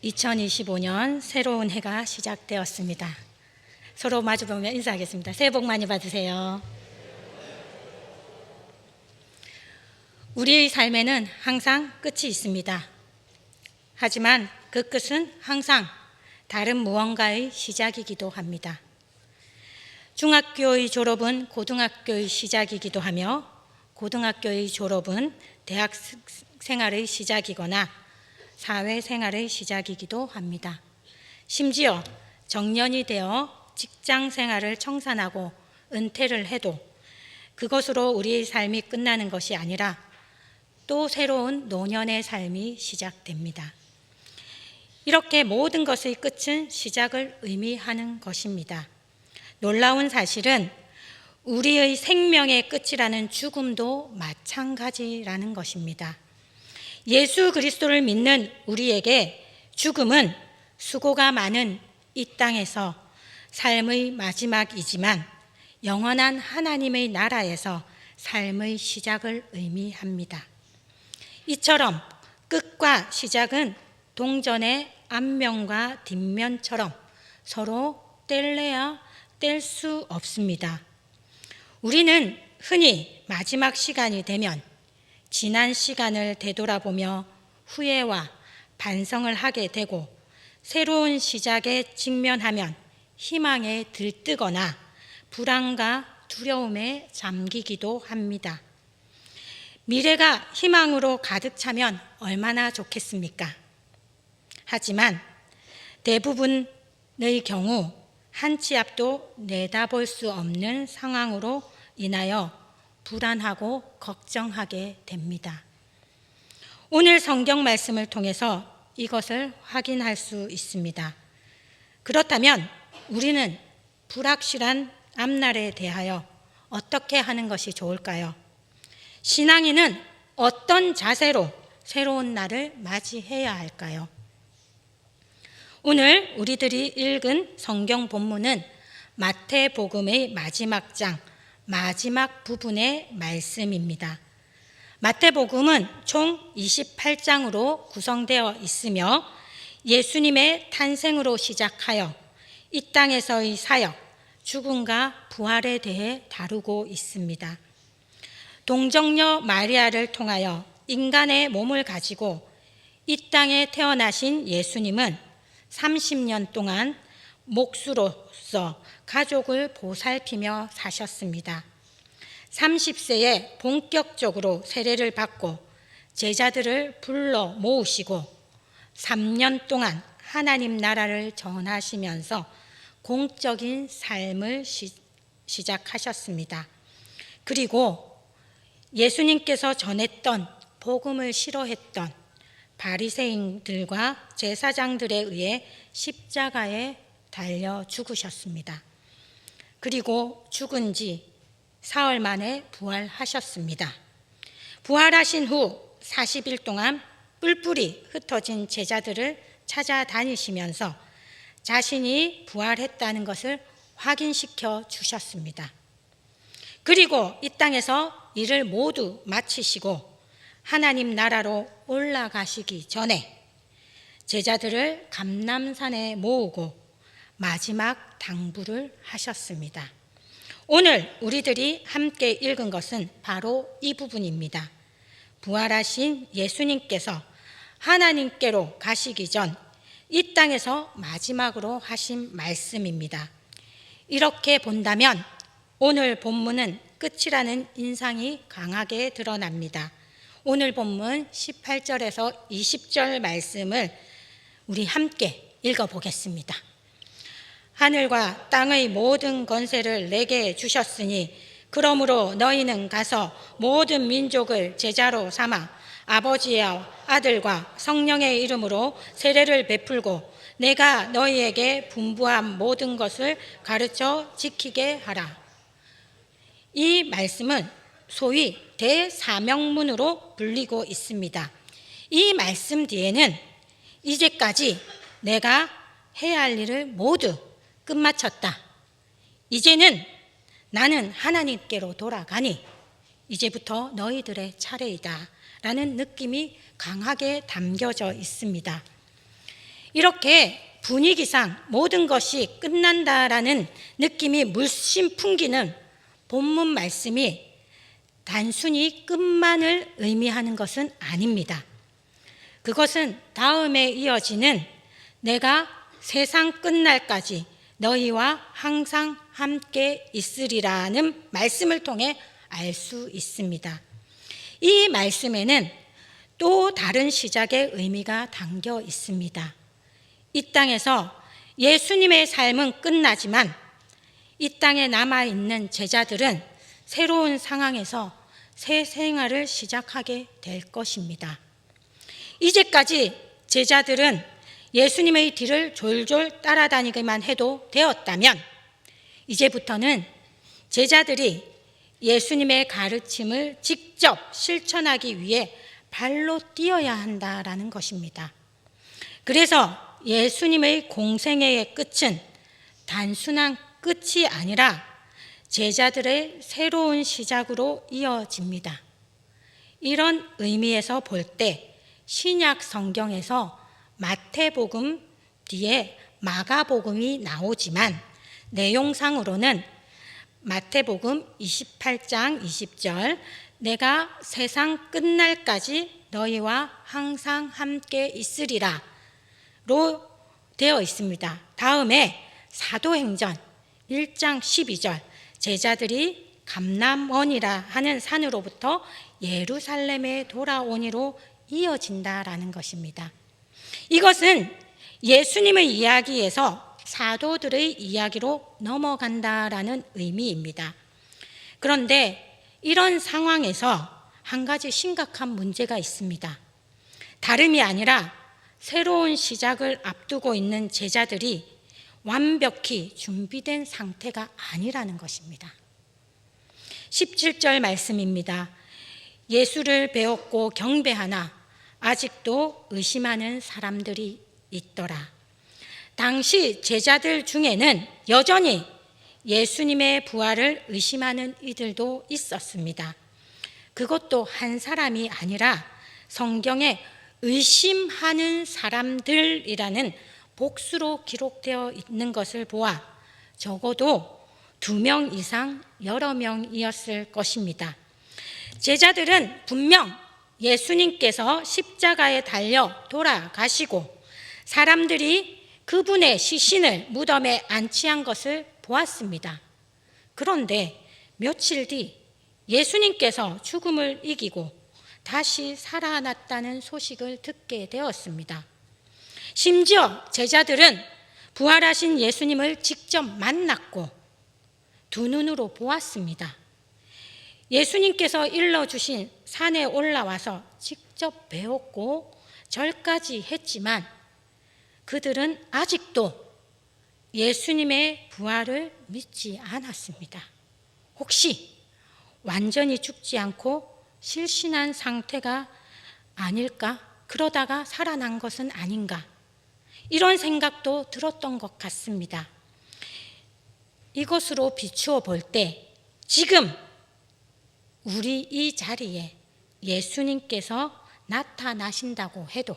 2025년 새로운 해가 시작되었습니다. 서로 마주보며 인사하겠습니다. 새해 복 많이 받으세요. 우리의 삶에는 항상 끝이 있습니다. 하지만 그 끝은 항상 다른 무언가의 시작이기도 합니다. 중학교의 졸업은 고등학교의 시작이기도 하며 고등학교의 졸업은 대학 생활의 시작이거나 사회생활의 시작이기도 합니다. 심지어 정년이 되어 직장 생활을 청산하고 은퇴를 해도 그것으로 우리의 삶이 끝나는 것이 아니라 또 새로운 노년의 삶이 시작됩니다. 이렇게 모든 것의 끝은 시작을 의미하는 것입니다. 놀라운 사실은 우리의 생명의 끝이라는 죽음도 마찬가지라는 것입니다. 예수 그리스도를 믿는 우리에게 죽음은 수고가 많은 이 땅에서 삶의 마지막이지만 영원한 하나님의 나라에서 삶의 시작을 의미합니다. 이처럼 끝과 시작은 동전의 앞면과 뒷면처럼 서로 뗄래야 뗄 수 없습니다. 우리는 흔히 마지막 시간이 되면 지난 시간을 되돌아보며 후회와 반성을 하게 되고 새로운 시작에 직면하면 희망에 들뜨거나 불안과 두려움에 잠기기도 합니다. 미래가 희망으로 가득 차면 얼마나 좋겠습니까? 하지만 대부분의 경우 한 치 앞도 내다볼 수 없는 상황으로 인하여 불안하고 걱정하게 됩니다. 오늘 성경 말씀을 통해서 이것을 확인할 수 있습니다. 그렇다면 우리는 불확실한 앞날에 대하여 어떻게 하는 것이 좋을까요? 신앙인은 어떤 자세로 새로운 날을 맞이해야 할까요? 오늘 우리들이 읽은 성경 본문은 마태복음의 마지막 장, 마지막 부분의 말씀입니다. 마태복음은 총 28장으로 구성되어 있으며 예수님의 탄생으로 시작하여 이 땅에서의 사역, 죽음과 부활에 대해 다루고 있습니다. 동정녀 마리아를 통하여 인간의 몸을 가지고 이 땅에 태어나신 예수님은 30년 동안 목수로서 가족을 보살피며 사셨습니다. 30세에 본격적으로 세례를 받고 제자들을 불러 모으시고 3년 동안 하나님 나라를 전하시면서 공적인 삶을 시작하셨습니다. 그리고 예수님께서 전했던 복음을 싫어했던 바리새인들과 제사장들에 의해 십자가에 달려 죽으셨습니다. 그리고 죽은 지 사흘 만에 부활하셨습니다. 부활하신 후 40일 동안 뿔뿔이 흩어진 제자들을 찾아다니시면서 자신이 부활했다는 것을 확인시켜 주셨습니다. 그리고 이 땅에서 일을 모두 마치시고 하나님 나라로 올라가시기 전에 제자들을 감람산에 모으고 마지막 당부를 하셨습니다. 오늘 우리들이 함께 읽은 것은 바로 이 부분입니다. 부활하신 예수님께서 하나님께로 가시기 전 이 땅에서 마지막으로 하신 말씀입니다. 이렇게 본다면 오늘 본문은 끝이라는 인상이 강하게 드러납니다. 오늘 본문 18절에서 20절 말씀을 우리 함께 읽어보겠습니다. 하늘과 땅의 모든 권세를 내게 주셨으니 그러므로 너희는 가서 모든 민족을 제자로 삼아 아버지와 아들과 성령의 이름으로 세례를 베풀고 내가 너희에게 분부한 모든 것을 가르쳐 지키게 하라. 이 말씀은 소위 대사명문으로 불리고 있습니다. 이 말씀 뒤에는 이제까지 내가 해야 할 일을 모두 끝마쳤다. 이제는 나는 하나님께로 돌아가니 이제부터 너희들의 차례이다 라는 느낌이 강하게 담겨져 있습니다. 이렇게 분위기상 모든 것이 끝난다라는 느낌이 물씬 풍기는 본문 말씀이 단순히 끝만을 의미하는 것은 아닙니다. 그것은 다음에 이어지는 내가 세상 끝날까지 너희와 항상 함께 있으리라는 말씀을 통해 알 수 있습니다. 이 말씀에는 또 다른 시작의 의미가 담겨 있습니다. 이 땅에서 예수님의 삶은 끝나지만 이 땅에 남아있는 제자들은 새로운 상황에서 새 생활을 시작하게 될 것입니다. 이제까지 제자들은 예수님의 뒤를 졸졸 따라다니기만 해도 되었다면 이제부터는 제자들이 예수님의 가르침을 직접 실천하기 위해 발로 뛰어야 한다라는 것입니다. 그래서 예수님의 공생애의 끝은 단순한 끝이 아니라 제자들의 새로운 시작으로 이어집니다. 이런 의미에서 볼 때 신약 성경에서 마태복음 뒤에 마가복음이 나오지만 내용상으로는 마태복음 28장 20절 내가 세상 끝날까지 너희와 항상 함께 있으리라 로 되어 있습니다. 다음에 사도행전 1장 12절 제자들이 감람원이라 하는 산으로부터 예루살렘에 돌아오니로 이어진다라는 것입니다. 이것은 예수님의 이야기에서 사도들의 이야기로 넘어간다라는 의미입니다. 그런데 이런 상황에서 한 가지 심각한 문제가 있습니다. 다름이 아니라 새로운 시작을 앞두고 있는 제자들이 완벽히 준비된 상태가 아니라는 것입니다. 17절 말씀입니다. 예수를 배웠고 경배하나 아직도 의심하는 사람들이 있더라. 당시 제자들 중에는 여전히 예수님의 부활을 의심하는 이들도 있었습니다. 그것도 한 사람이 아니라 성경에 의심하는 사람들이라는 복수로 기록되어 있는 것을 보아 적어도 2명 이상 여러 명이었을 것입니다. 제자들은 분명 예수님께서 십자가에 달려 돌아가시고 사람들이 그분의 시신을 무덤에 안치한 것을 보았습니다. 그런데 며칠 뒤 예수님께서 죽음을 이기고 다시 살아났다는 소식을 듣게 되었습니다. 심지어 제자들은 부활하신 예수님을 직접 만났고 두 눈으로 보았습니다. 예수님께서 일러주신 산에 올라와서 직접 배웠고 절까지 했지만 그들은 아직도 예수님의 부활을 믿지 않았습니다. 혹시 완전히 죽지 않고 실신한 상태가 아닐까? 그러다가 살아난 것은 아닌가? 이런 생각도 들었던 것 같습니다. 이것으로 비추어 볼 때 지금 우리 이 자리에 예수님께서 나타나신다고 해도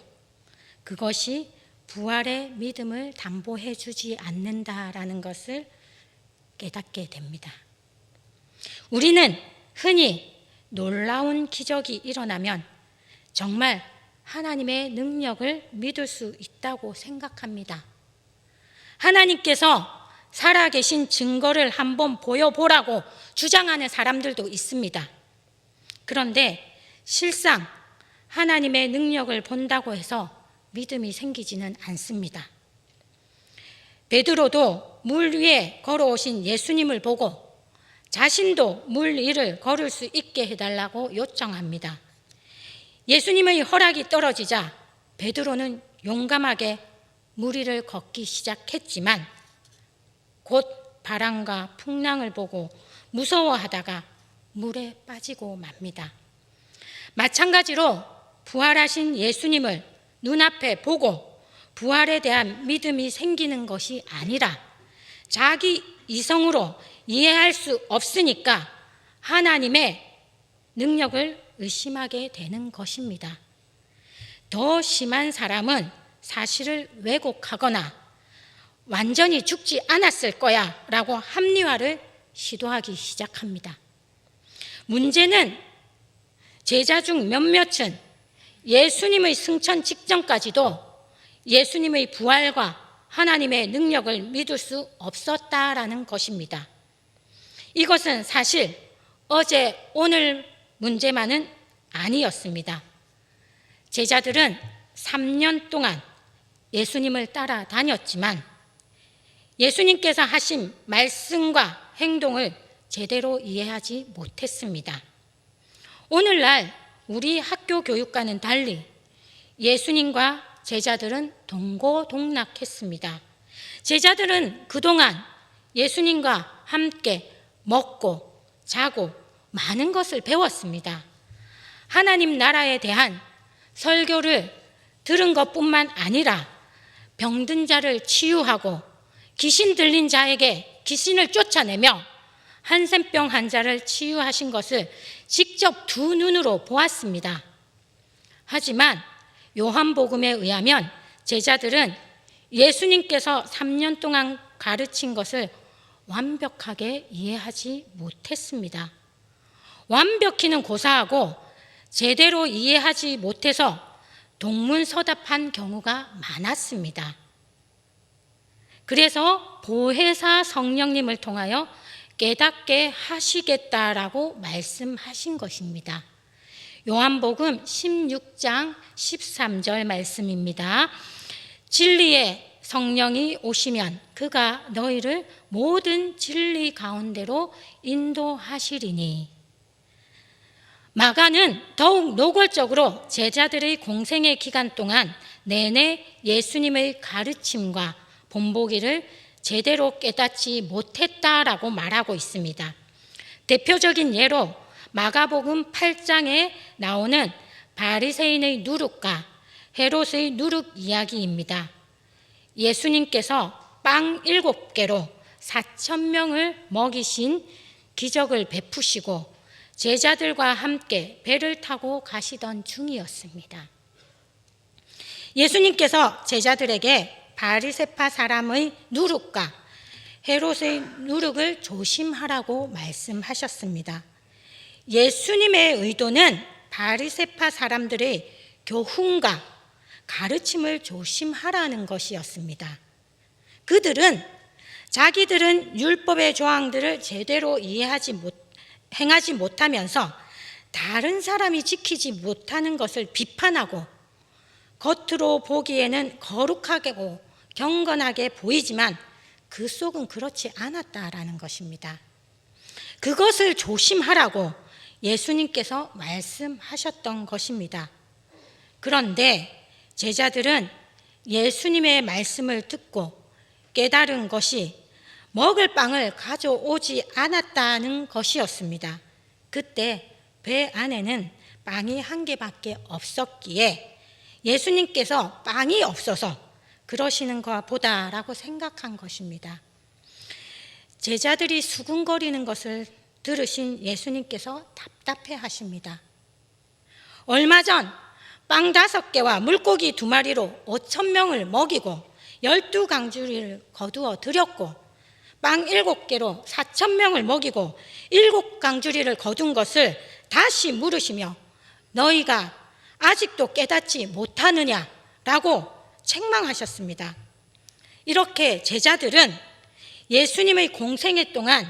그것이 부활의 믿음을 담보해 주지 않는다라는 것을 깨닫게 됩니다. 우리는 흔히 놀라운 기적이 일어나면 정말 하나님의 능력을 믿을 수 있다고 생각합니다. 하나님께서 살아계신 증거를 한번 보여보라고 주장하는 사람들도 있습니다. 그런데 실상 하나님의 능력을 본다고 해서 믿음이 생기지는 않습니다. 베드로도 물 위에 걸어오신 예수님을 보고 자신도 물 위를 걸을 수 있게 해달라고 요청합니다. 예수님의 허락이 떨어지자 베드로는 용감하게 물 위를 걷기 시작했지만 곧 바람과 풍랑을 보고 무서워하다가 물에 빠지고 맙니다. 마찬가지로 부활하신 예수님을 눈앞에 보고 부활에 대한 믿음이 생기는 것이 아니라 자기 이성으로 이해할 수 없으니까 하나님의 능력을 의심하게 되는 것입니다. 더 심한 사람은 사실을 왜곡하거나 완전히 죽지 않았을 거야 라고 합리화를 시도하기 시작합니다. 문제는 제자 중 몇몇은 예수님의 승천 직전까지도 예수님의 부활과 하나님의 능력을 믿을 수 없었다라는 것입니다. 이것은 사실 어제 오늘 문제만은 아니었습니다. 제자들은 3년 동안 예수님을 따라다녔지만 예수님께서 하신 말씀과 행동을 제대로 이해하지 못했습니다. 오늘날 우리 학교 교육과는 달리 예수님과 제자들은 동고동락했습니다. 제자들은 그동안 예수님과 함께 먹고 자고 많은 것을 배웠습니다. 하나님 나라에 대한 설교를 들은 것뿐만 아니라 병든 자를 치유하고 귀신 들린 자에게 귀신을 쫓아내며 한센병 환자를 치유하신 것을 직접 두 눈으로 보았습니다. 하지만 요한복음에 의하면 제자들은 예수님께서 3년 동안 가르친 것을 완벽하게 이해하지 못했습니다. 완벽히는 고사하고 제대로 이해하지 못해서 동문서답한 경우가 많았습니다. 그래서 보혜사 성령님을 통하여 깨닫게 하시겠다라고 말씀하신 것입니다. 요한복음 16장 13절 말씀입니다. 진리의 성령이 오시면 그가 너희를 모든 진리 가운데로 인도하시리니. 마가는 더욱 노골적으로 제자들의 공생의 기간 동안 내내 예수님의 가르침과 본보기를 제대로 깨닫지 못했다라고 말하고 있습니다. 대표적인 예로 마가복음 8장에 나오는 바리새인의 누룩과 헤롯의 누룩 이야기입니다. 예수님께서 빵 7개로 4,000명을 먹이신 기적을 베푸시고 제자들과 함께 배를 타고 가시던 중이었습니다. 예수님께서 제자들에게 바리새파 사람의 누룩과 헤롯의 누룩을 조심하라고 말씀하셨습니다. 예수님의 의도는 바리새파 사람들의 교훈과 가르침을 조심하라는 것이었습니다. 그들은 자기들은 율법의 조항들을 제대로 행하지 못하면서 다른 사람이 지키지 못하는 것을 비판하고 겉으로 보기에는 거룩하고 경건하게 보이지만 그 속은 그렇지 않았다라는 것입니다. 그것을 조심하라고 예수님께서 말씀하셨던 것입니다. 그런데 제자들은 예수님의 말씀을 듣고 깨달은 것이 먹을 빵을 가져오지 않았다는 것이었습니다. 그때 배 안에는 빵이 1개밖에 없었기에 예수님께서 빵이 없어서 그러시는 것보다라고 생각한 것입니다. 제자들이 수군거리는 것을 들으신 예수님께서 답답해 하십니다. 얼마 전 빵 5개와 물고기 2마리로 5,000명을 먹이고 12강주리를 거두어 드렸고 빵 7개로 4,000명을 먹이고 7강주리를 거둔 것을 다시 물으시며 너희가 아직도 깨닫지 못하느냐라고 책망하셨습니다. 이렇게 제자들은 예수님의 공생애 동안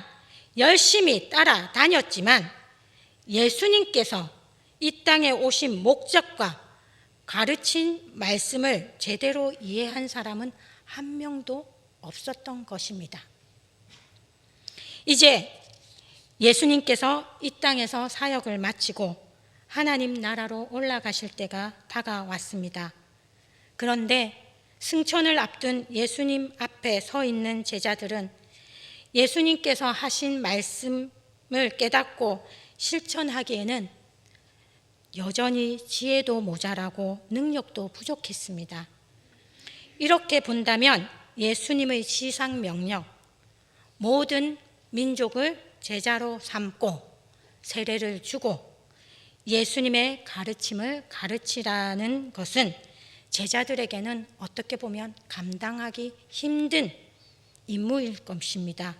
열심히 따라다녔지만 예수님께서 이 땅에 오신 목적과 가르친 말씀을 제대로 이해한 사람은 한 명도 없었던 것입니다. 이제 예수님께서 이 땅에서 사역을 마치고 하나님 나라로 올라가실 때가 다가왔습니다. 그런데 승천을 앞둔 예수님 앞에 서 있는 제자들은 예수님께서 하신 말씀을 깨닫고 실천하기에는 여전히 지혜도 모자라고 능력도 부족했습니다. 이렇게 본다면 예수님의 지상 명령, 모든 민족을 제자로 삼고 세례를 주고 예수님의 가르침을 가르치라는 것은 제자들에게는 어떻게 보면 감당하기 힘든 임무일 것입니다.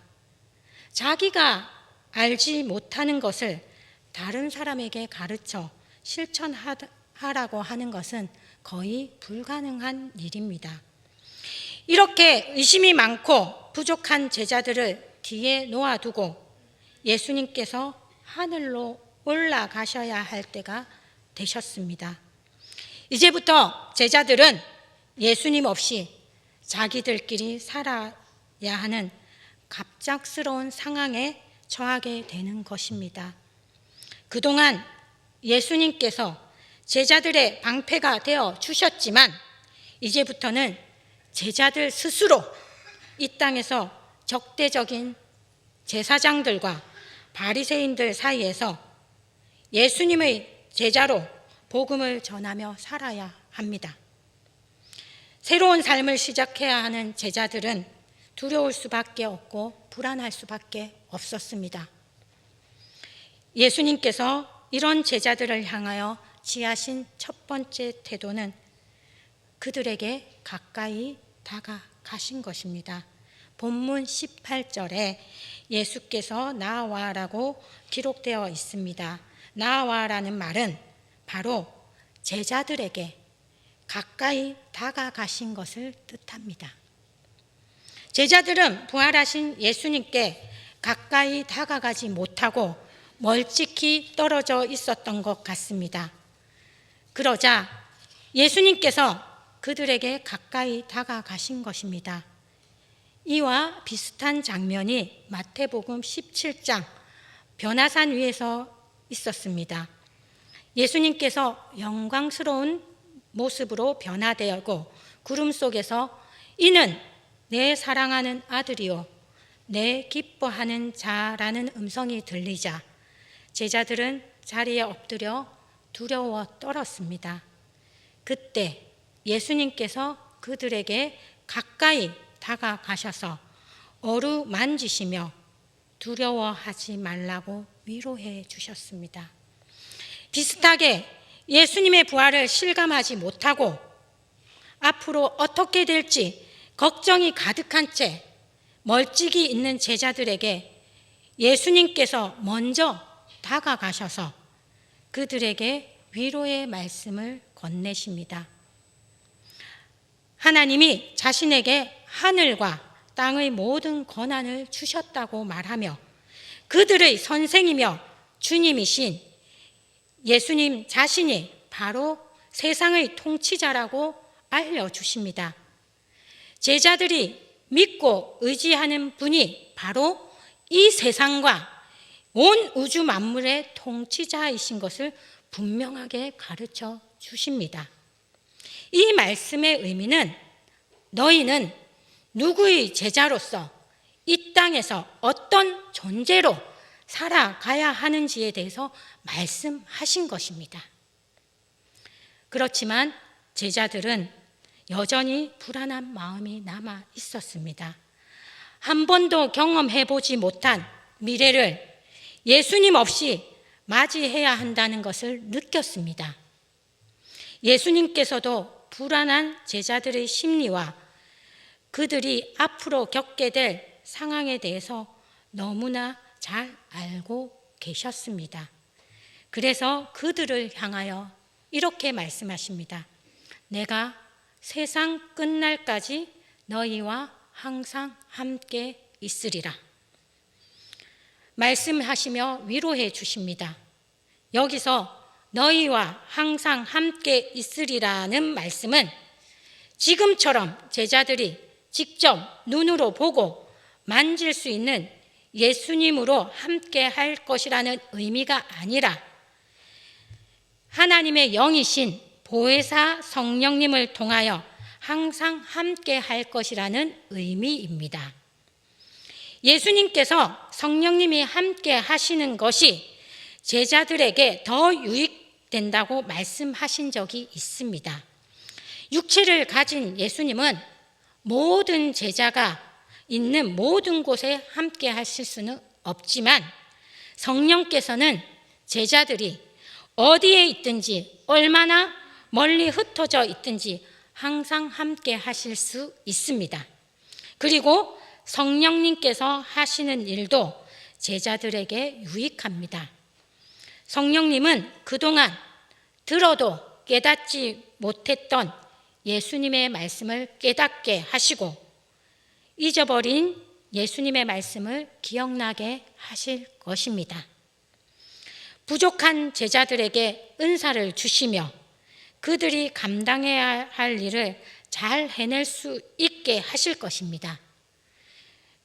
자기가 알지 못하는 것을 다른 사람에게 가르쳐 실천하라고 하는 것은 거의 불가능한 일입니다. 이렇게 의심이 많고 부족한 제자들을 뒤에 놓아두고 예수님께서 하늘로 올라가셔야 할 때가 되셨습니다. 이제부터 제자들은 예수님 없이 자기들끼리 살아야 하는 갑작스러운 상황에 처하게 되는 것입니다. 그동안 예수님께서 제자들의 방패가 되어 주셨지만 이제부터는 제자들 스스로 이 땅에서 적대적인 제사장들과 바리새인들 사이에서 예수님의 제자로 복음을 전하며 살아야 합니다. 새로운 삶을 시작해야 하는 제자들은 두려울 수밖에 없고 불안할 수밖에 없었습니다. 예수님께서 이런 제자들을 향하여 취하신 첫 번째 태도는 그들에게 가까이 다가가신 것입니다. 본문 18절에 예수께서 나와라고 기록되어 있습니다. 나와라는 말은 바로 제자들에게 가까이 다가가신 것을 뜻합니다. 제자들은 부활하신 예수님께 가까이 다가가지 못하고 멀찍이 떨어져 있었던 것 같습니다. 그러자 예수님께서 그들에게 가까이 다가가신 것입니다. 이와 비슷한 장면이 마태복음 17장 변화산 위에서 있었습니다. 예수님께서 영광스러운 모습으로 변화되고 구름 속에서 이는 내 사랑하는 아들이요 내 기뻐하는 자라는 음성이 들리자 제자들은 자리에 엎드려 두려워 떨었습니다. 그때 예수님께서 그들에게 가까이 다가가셔서 어루만지시며 두려워하지 말라고 위로해 주셨습니다. 비슷하게 예수님의 부활을 실감하지 못하고 앞으로 어떻게 될지 걱정이 가득한 채 멀찍이 있는 제자들에게 예수님께서 먼저 다가가셔서 그들에게 위로의 말씀을 건네십니다. 하나님이 자신에게 하늘과 땅의 모든 권한을 주셨다고 말하며 그들의 선생이며 주님이신 예수님 자신이 바로 세상의 통치자라고 알려주십니다. 제자들이 믿고 의지하는 분이 바로 이 세상과 온 우주 만물의 통치자이신 것을 분명하게 가르쳐 주십니다. 이 말씀의 의미는 너희는 누구의 제자로서 이 땅에서 어떤 존재로 살아가야 하는지에 대해서 말씀하신 것입니다. 그렇지만 제자들은 여전히 불안한 마음이 남아 있었습니다. 한 번도 경험해보지 못한 미래를 예수님 없이 맞이해야 한다는 것을 느꼈습니다. 예수님께서도 불안한 제자들의 심리와 그들이 앞으로 겪게 될 상황에 대해서 너무나 잘 알고 계셨습니다. 그래서 그들을 향하여 이렇게 말씀하십니다. 내가 세상 끝날까지 너희와 항상 함께 있으리라. 말씀하시며 위로해 주십니다. 여기서 너희와 항상 함께 있으리라는 말씀은 지금처럼 제자들이 직접 눈으로 보고 만질 수 있는 예수님으로 함께 할 것이라는 의미가 아니라 하나님의 영이신 보혜사 성령님을 통하여 항상 함께 할 것이라는 의미입니다. 예수님께서 성령님이 함께 하시는 것이 제자들에게 더 유익된다고 말씀하신 적이 있습니다. 육체를 가진 예수님은 모든 제자가 있는 모든 곳에 함께 하실 수는 없지만 성령께서는 제자들이 어디에 있든지 얼마나 멀리 흩어져 있든지 항상 함께 하실 수 있습니다. 그리고 성령님께서 하시는 일도 제자들에게 유익합니다. 성령님은 그동안 들어도 깨닫지 못했던 예수님의 말씀을 깨닫게 하시고 잊어버린 예수님의 말씀을 기억나게 하실 것입니다. 부족한 제자들에게 은사를 주시며 그들이 감당해야 할 일을 잘 해낼 수 있게 하실 것입니다.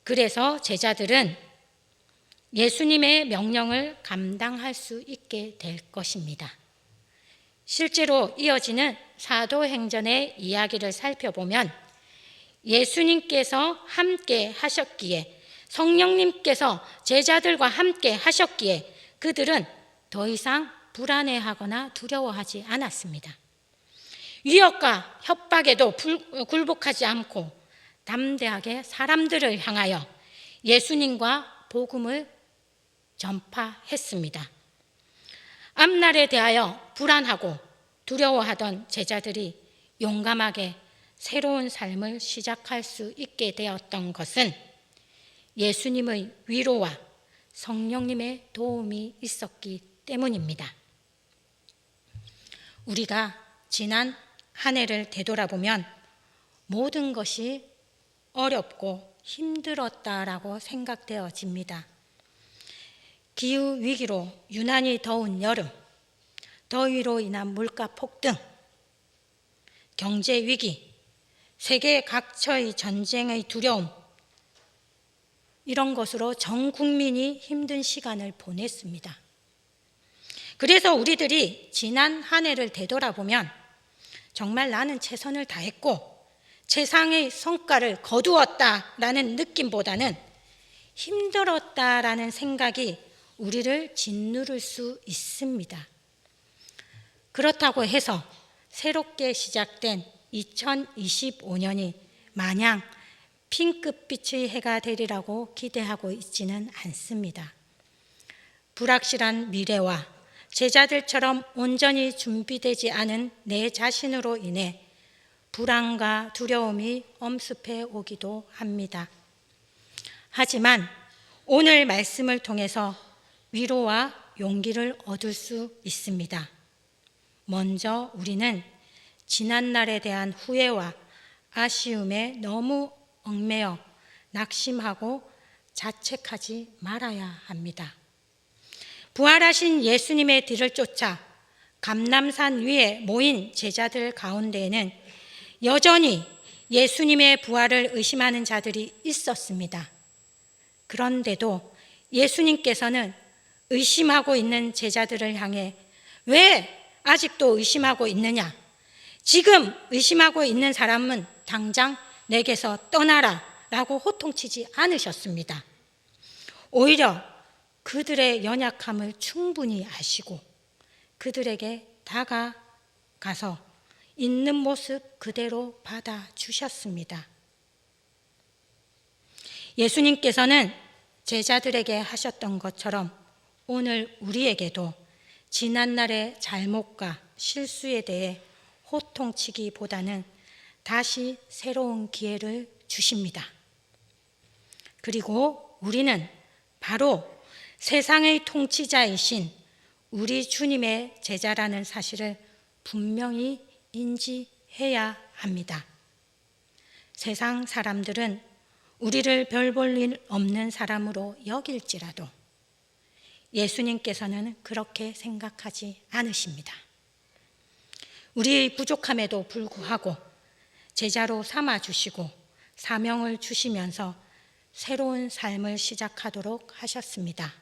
그래서 제자들은 예수님의 명령을 감당할 수 있게 될 것입니다. 실제로 이어지는 사도행전의 이야기를 살펴보면 예수님께서 함께 하셨기에, 성령님께서 제자들과 함께 하셨기에 그들은 더 이상 불안해하거나 두려워하지 않았습니다. 위협과 협박에도 굴복하지 않고 담대하게 사람들을 향하여 예수님과 복음을 전파했습니다. 앞날에 대하여 불안하고 두려워하던 제자들이 용감하게 새로운 삶을 시작할 수 있게 되었던 것은 예수님의 위로와 성령님의 도움이 있었기 때문입니다. 우리가 지난 한 해를 되돌아보면 모든 것이 어렵고 힘들었다라고 생각되어집니다. 기후위기로 유난히 더운 여름, 더위로 인한 물가 폭등, 경제위기, 세계 각처의 전쟁의 두려움, 이런 것으로 전 국민이 힘든 시간을 보냈습니다. 그래서 우리들이 지난 한 해를 되돌아보면 정말 나는 최선을 다했고 최상의 성과를 거두었다라는 느낌보다는 힘들었다라는 생각이 우리를 짓누를 수 있습니다. 그렇다고 해서 새롭게 시작된 2025년이 마냥 핑크빛의 해가 되리라고 기대하고 있지는 않습니다. 불확실한 미래와 제자들처럼 온전히 준비되지 않은 내 자신으로 인해 불안과 두려움이 엄습해 오기도 합니다. 하지만 오늘 말씀을 통해서 위로와 용기를 얻을 수 있습니다. 먼저 우리는 지난날에 대한 후회와 아쉬움에 너무 얽매여 낙심하고 자책하지 말아야 합니다. 부활하신 예수님의 뒤를 쫓아 감람산 위에 모인 제자들 가운데에는 여전히 예수님의 부활을 의심하는 자들이 있었습니다. 그런데도 예수님께서는 의심하고 있는 제자들을 향해 왜 아직도 의심하고 있느냐? 지금 의심하고 있는 사람은 당장 내게서 떠나라 라고 호통치지 않으셨습니다. 오히려 그들의 연약함을 충분히 아시고 그들에게 다가가서 있는 모습 그대로 받아주셨습니다. 예수님께서는 제자들에게 하셨던 것처럼 오늘 우리에게도 지난날의 잘못과 실수에 대해 호통치기보다는 다시 새로운 기회를 주십니다. 그리고 우리는 바로 세상의 통치자이신 우리 주님의 제자라는 사실을 분명히 인지해야 합니다. 세상 사람들은 우리를 별 볼 일 없는 사람으로 여길지라도 예수님께서는 그렇게 생각하지 않으십니다. 우리의 부족함에도 불구하고 제자로 삼아주시고 사명을 주시면서 새로운 삶을 시작하도록 하셨습니다.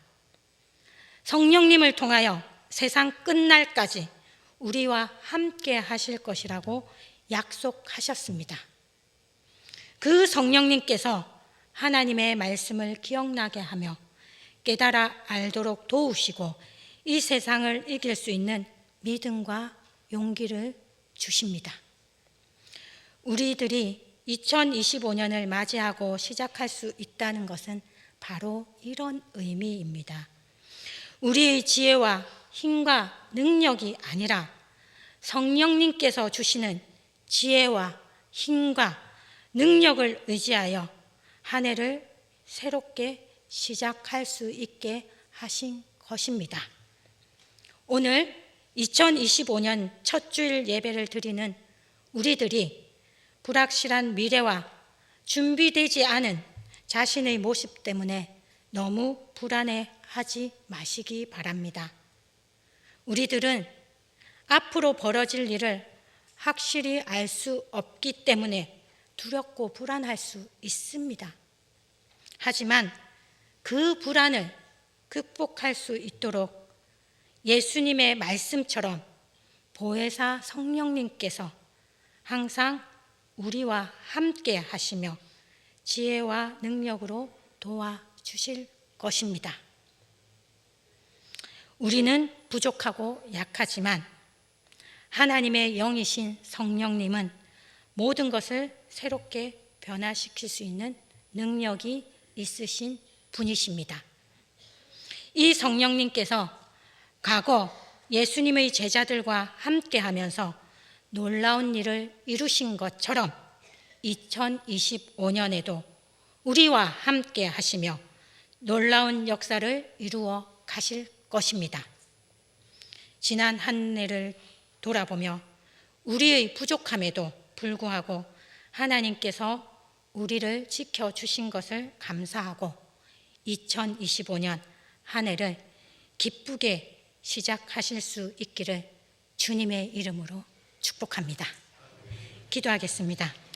성령님을 통하여 세상 끝날까지 우리와 함께 하실 것이라고 약속하셨습니다. 그 성령님께서 하나님의 말씀을 기억나게 하며 깨달아 알도록 도우시고 이 세상을 이길 수 있는 믿음과 용기를 주십니다. 우리들이 2025년을 맞이하고 시작할 수 있다는 것은 바로 이런 의미입니다. 우리의 지혜와 힘과 능력이 아니라 성령님께서 주시는 지혜와 힘과 능력을 의지하여 한 해를 새롭게 시작할 수 있게 하신 것입니다. 오늘 2025년 첫 주일 예배를 드리는 우리들이 불확실한 미래와 준비되지 않은 자신의 모습 때문에 너무 불안해하지 마시기 바랍니다. 우리들은 앞으로 벌어질 일을 확실히 알 수 없기 때문에 두렵고 불안할 수 있습니다. 하지만 그 불안을 극복할 수 있도록 예수님의 말씀처럼 보혜사 성령님께서 항상 우리와 함께 하시며 지혜와 능력으로 도와주실 것입니다. 우리는 부족하고 약하지만 하나님의 영이신 성령님은 모든 것을 새롭게 변화시킬 수 있는 능력이 있으신 분이십니다. 이 성령님께서 과거 예수님의 제자들과 함께 하면서 놀라운 일을 이루신 것처럼 2025년에도 우리와 함께 하시며 놀라운 역사를 이루어 가실 것입니다. 지난 한 해를 돌아보며 우리의 부족함에도 불구하고 하나님께서 우리를 지켜주신 것을 감사하고 2025년 한 해를 기쁘게 시작하실 수 있기를 주님의 이름으로 축복합니다. 기도하겠습니다.